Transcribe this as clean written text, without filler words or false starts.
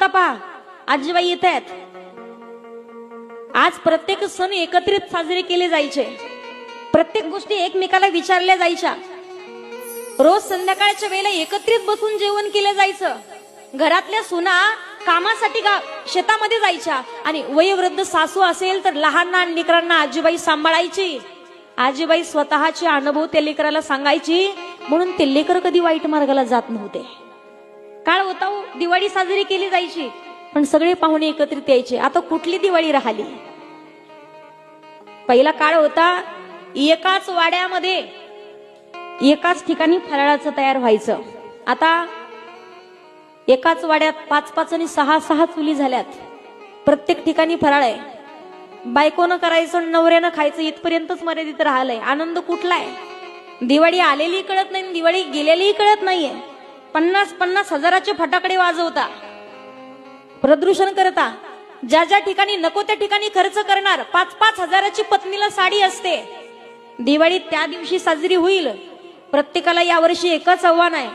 आता पहा आजीबाई येत आहेत. आज प्रत्येक सण एकत्रित साजरे केले जायचे, प्रत्येक गोष्टी एकमेकाला विचारल्या जायच्या, रोज संध्याकाळच्या वेळेला एकत्रित बसून जेवण केलं जायचं. घरातल्या सुना कामासाठी शेतामध्ये जायच्या आणि वयोवृद्ध सासू असेल तर लहान लहान लेकरांना आजीबाई सांभाळायची. आजीबाई स्वतःचे अनुभव त्या लेकराला सांगायची, म्हणून ते लेकर कधी वाईट मार्गाला जात नव्हते. काळ होता, दिवाळी साजरी केली जायची पण सगळे पाहुणे एकत्रित यायचे. आता कुठली दिवाळी राहिली? पहिला काळ होता, एकाच वाड्यामध्ये एकाच ठिकाणी फराळाचं तयार व्हायचं. आता एकाच वाड्यात 5-5 आणि 6-6 चुली झाल्यात. प्रत्येक ठिकाणी फराळ आहे. बायकोनं करायचं, नवऱ्यानं खायचं, इथपर्यंतच मर्यादित राहिलंय. आनंद कुठलाय? दिवाळी आलेली कळत नाही, दिवाळी गेलेलीही कळत नाहीये. 50-50 हजाराचे फटाकडे वाजवता, प्रदूषण करता, ज्या ज्या ठिकाणी नको त्या ठिकाणी खर्च करणार. 5-5 हजाराची पत्नीला साडी असते. दिवाळी त्या दिवशी साजरी होईल. प्रत्येकाला यावर्षी एकच आव्हान आहे,